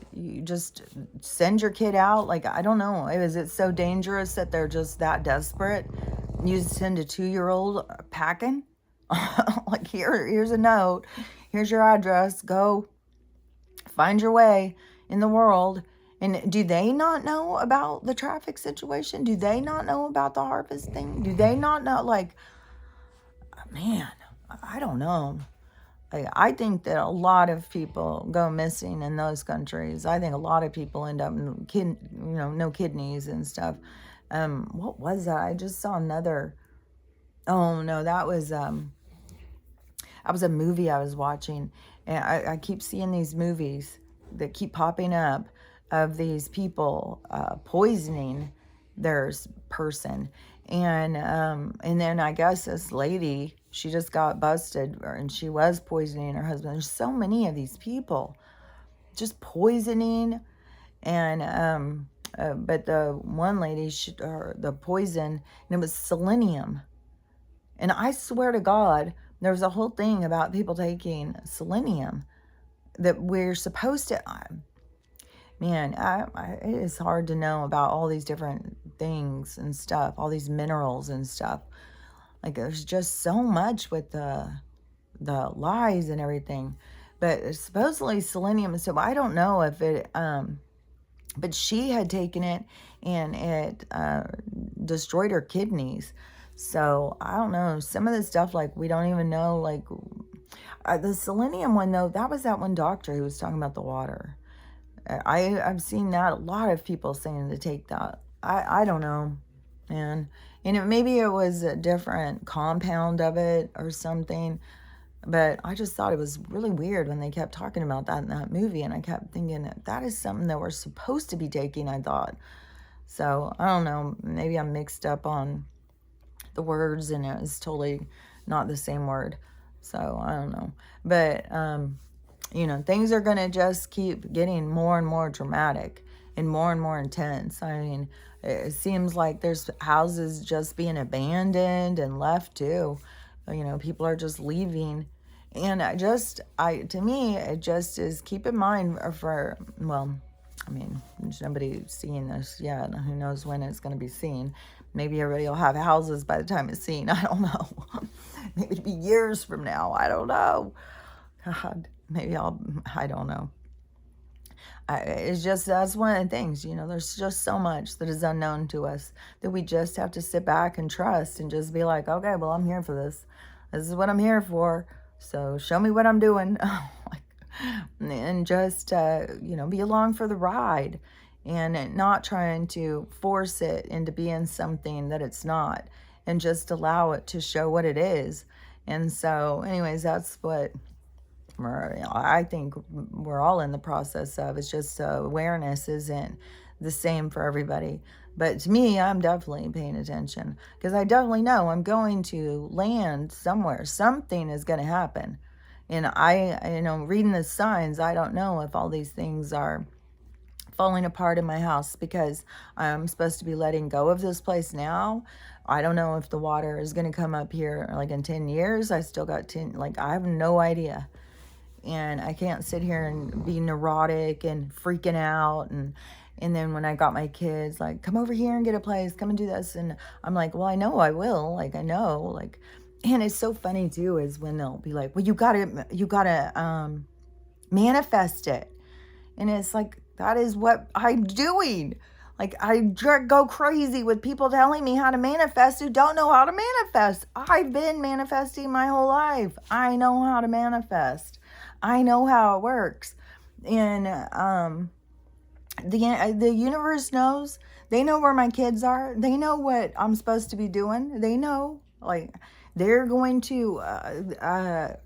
send your kid out. Like, I don't know. Is it so dangerous that they're just that desperate? You send a 2-year-old packing? Like, here's a note. Here's your address. Go find your way in the world. And do they not know about the traffic situation? Do they not know about the harvest thing? Do they not know? Like, man, I don't know. I think that a lot of people go missing in those countries. I think a lot of people end up, no kidneys and stuff. What was that? I just saw another. Oh no, that was a movie I was watching, and I keep seeing these movies that keep popping up of these people poisoning their person. And then I guess this lady, she just got busted, and she was poisoning her husband. There's so many of these people just poisoning. And but the one lady, the poison, and it was selenium. And I swear to God, There's a whole thing about people taking selenium that we're supposed to, man, it is hard to know about all these different things and stuff, all these minerals and stuff. Like, there's just so much with the lies and everything. But supposedly selenium, so I don't know if it, but she had taken it and it destroyed her kidneys. So I don't know. Some of the stuff, like, we don't even know, like, the selenium one, though, that was that one doctor who was talking about the water. I've seen that, a lot of people saying to take that. I don't know, man. And maybe it was a different compound of it or something. But I just thought it was really weird when they kept talking about that in that movie. And I kept thinking that is something that we're supposed to be taking, I thought. So, I don't know. Maybe I'm mixed up on the words and it was totally not the same word. So, I don't know. But, things are going to just keep getting more and more dramatic and more intense. I mean, it seems like there's houses just being abandoned and left too. People are just leaving. And to me, it just is, keep in mind I mean, there's nobody seeing this yet. Who knows when it's going to be seen. Maybe everybody will have houses by the time it's seen. I don't know. Maybe it'll be years from now. I don't know. God, I don't know. It's just, that's one of the things, there's just so much that is unknown to us that we just have to sit back and trust and just be like, okay, well, I'm here for this. This is what I'm here for. So show me what I'm doing. And just, be along for the ride and not trying to force it into being something that it's not, and just allow it to show what it is. And so anyways, that's what I think we're all in the process of. It's just awareness isn't the same for everybody. But to me, I'm definitely paying attention because I definitely know I'm going to land somewhere. Something is going to happen. And reading the signs, I don't know if all these things are falling apart in my house because I'm supposed to be letting go of this place now. I don't know if the water is going to come up here like in 10 years. I still got 10, I have no idea. And I can't sit here and be neurotic and freaking out. And then when I got my kids, like, come over here and get a place, come and do this. And I'm like, well, I know I will. I know. And it's so funny too, is when they'll be like, well, you gotta manifest it. And it's like, that is what I'm doing. I go crazy with people telling me how to manifest who don't know how to manifest. I've been manifesting my whole life. I know how to manifest. I know how it works. And the universe knows. They know where my kids are. They know what I'm supposed to be doing. They know. They're going to,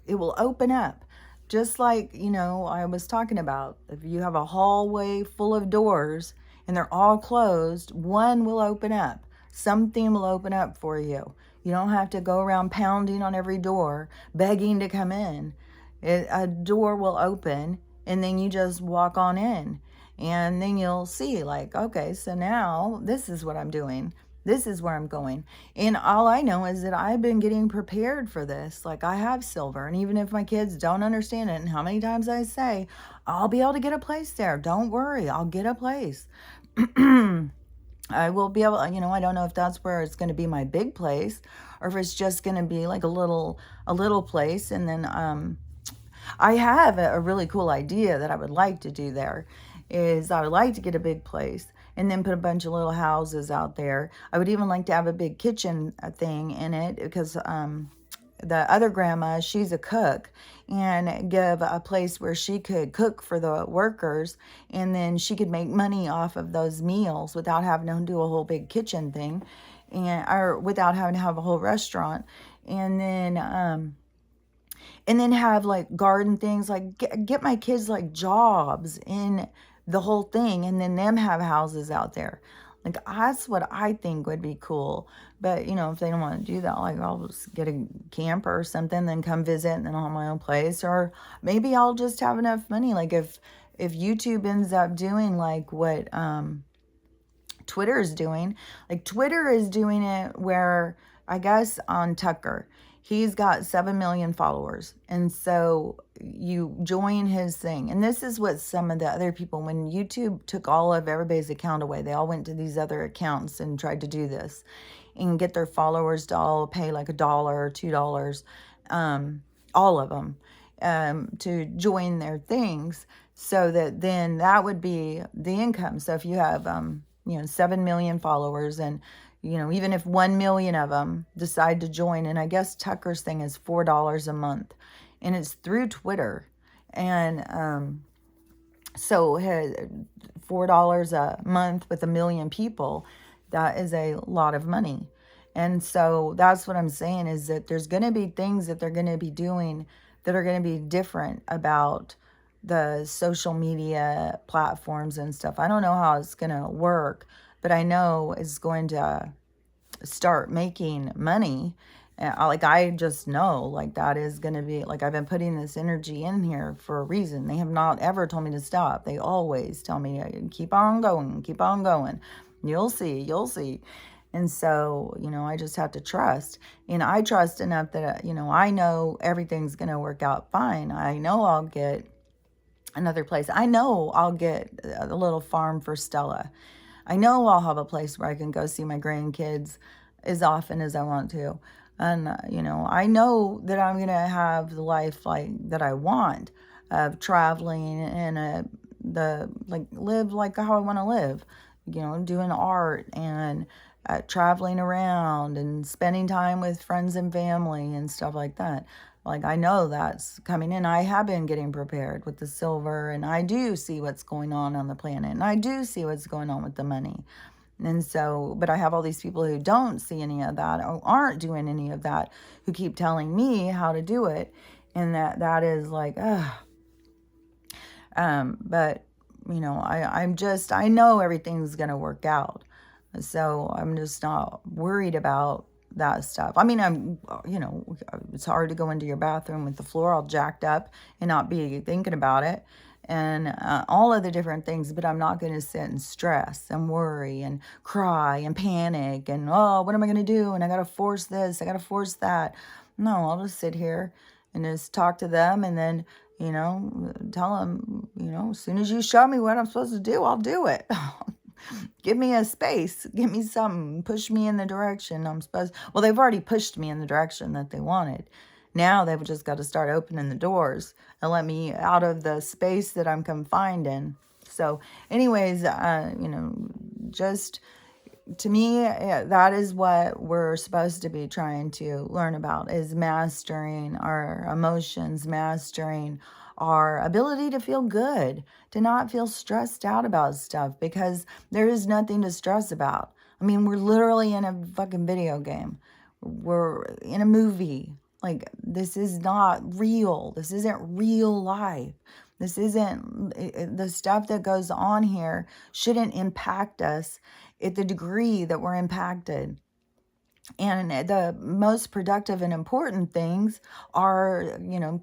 it will open up. Just like, I was talking about, if you have a hallway full of doors and they're all closed, one will open up. Something will open up for you. You don't have to go around pounding on every door, begging to come in. A door will open and then you just walk on in. And then you'll see, okay, so now this is what I'm doing. This is where I'm going. And all I know is that I've been getting prepared for this. I have silver. And even if my kids don't understand it, and how many times I say, I'll be able to get a place there. Don't worry. I'll get a place. I will be able, I don't know if that's where it's going to be my big place or if it's just going to be a little place. And then I have a really cool idea that I would like to do there. Is I would like to get a big place and then put a bunch of little houses out there. I would even like to have a big kitchen thing in it because the other grandma, she's a cook, and give a place where she could cook for the workers, and then she could make money off of those meals without having to do a whole big kitchen thing, or without having to have a whole restaurant. And then have garden things, get my kids jobs in the whole thing, and then them have houses out there. That's what I think would be cool. But if they don't want to do that, I'll just get a camper or something, then come visit, and then I'll have my own place. Or maybe I'll just have enough money. If YouTube ends up doing what Twitter is doing. Twitter is doing it where, I guess, on Tucker, He's got 7 million followers. And so you join his thing. And this is what some of the other people, when YouTube took all of everybody's account away, they all went to these other accounts and tried to do this and get their followers to all pay like $1 or $2, all of them, to join their things, so that then that would be the income. So if you have, 7 million followers, and even if 1 million of them decide to join, and I guess Tucker's thing is $4 a month, and it's through Twitter, and so $4 a month with 1 million people, that is a lot of money. And so that's what I'm saying, is that there's going to be things that they're going to be doing that are going to be different about the social media platforms and stuff. I don't know how it's going to work, but I know it's going to start making money. Like, I just know, like, that is going to be, like, I've been putting this energy in here for a reason. They have not ever told me to stop. They always tell me, keep on going, keep on going. You'll see, you'll see. And so, I just have to trust. And I trust enough that, I know everything's going to work out fine. I know I'll get another place. I know I'll get a little farm for Stella. I know I'll have a place where I can go see my grandkids as often as I want to. And, I know that I'm going to have the life that I want, of traveling and live like how I want to live, doing art and traveling around and spending time with friends and family and stuff like that. Like, I know that's coming in. I have been getting prepared with the silver, and I do see what's going on the planet, and I do see what's going on with the money. And so, but I have all these people who don't see any of that, or aren't doing any of that, who keep telling me how to do it. And that is like, ugh. But, I know everything's going to work out. So I'm just not worried about that stuff. I mean, it's hard to go into your bathroom with the floor all jacked up and not be thinking about it, and all of the different things, but I'm not going to sit and stress and worry and cry and panic and, oh, what am I going to do? And I got to force this, I got to force that. No, I'll just sit here and just talk to them, and then, tell them, as soon as you show me what I'm supposed to do, I'll do it. Give me a space, give me something, push me in the direction I'm supposed. Well, they've already pushed me in the direction that they wanted. Now they've just got to start opening the doors and let me out of the space that I'm confined in. So anyways, just to me, that is what we're supposed to be trying to learn about, is mastering our emotions, mastering our ability to feel good, to not feel stressed out about stuff, because there is nothing to stress about. I mean, we're literally in a fucking video game. We're in a movie. Like, this is not real. This isn't real life. This isn't, the stuff that goes on here shouldn't impact us at the degree that we're impacted. And the most productive and important things are,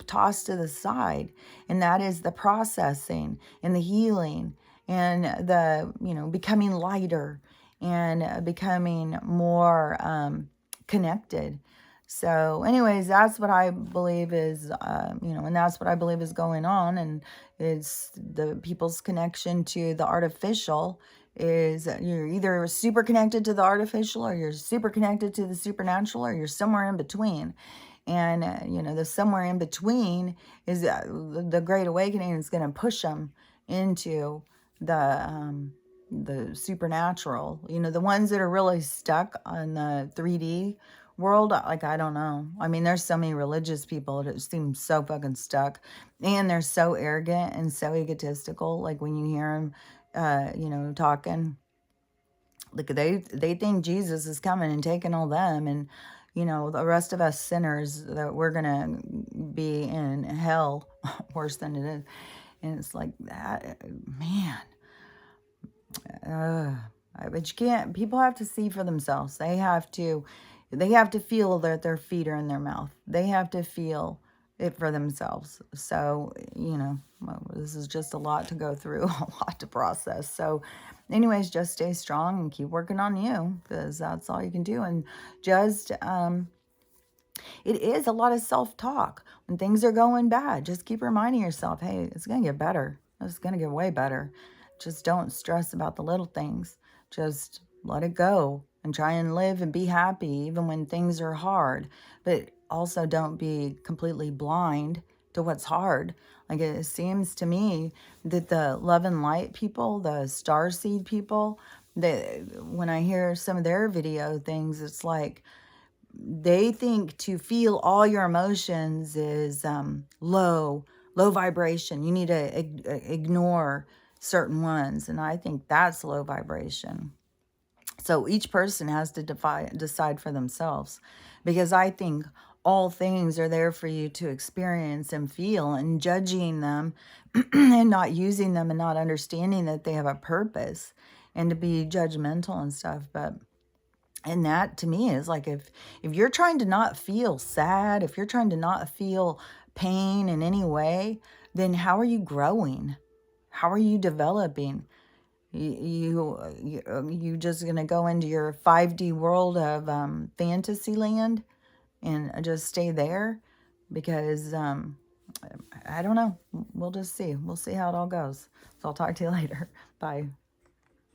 tossed to the side. And that is the processing and the healing and the, becoming lighter and becoming more connected. So anyways, that's what I believe is, and that's what I believe is going on. And it's the people's connection to the artificial is you're either super connected to the artificial, or you're super connected to the supernatural, or you're somewhere in between. And, the somewhere in between is the Great Awakening is going to push them into the supernatural. The ones that are really stuck on the 3D world, like, I don't know. I mean, there's so many religious people that seem so fucking stuck, and they're so arrogant and so egotistical. Like, when you hear them, talking, like, they think Jesus is coming and taking all them, and the rest of us sinners, that we're gonna be in hell worse than it is. And it's like that, man. But you can't. People have to see for themselves. They have to feel that their feet are in their mouth. They have to feel it for themselves. So, this is just a lot to go through, a lot to process. So anyways, just stay strong and keep working on you, because that's all you can do. And just It is a lot of self-talk. When things are going bad, just keep reminding yourself, hey, it's going to get better. It's going to get way better. Just don't stress about the little things. Just let it go and try and live and be happy even when things are hard. But also don't be completely blind to what's hard. Like, it seems to me that the love and light people, the starseed people, when I hear some of their video things, it's like, they think to feel all your emotions is low vibration. You need to ignore certain ones, and I think that's low vibration. So each person has to decide for themselves, because I think all things are there for you to experience and feel, and judging them and not using them and not understanding that they have a purpose, and to be judgmental and stuff. But and that to me is like, if you're trying to not feel sad, if you're trying to not feel pain in any way, then how are you growing? How are you developing? You just gonna go into your 5D world of fantasy land and just stay there? Because I don't know. We'll just see. We'll see how it all goes. So I'll talk to you later. Bye.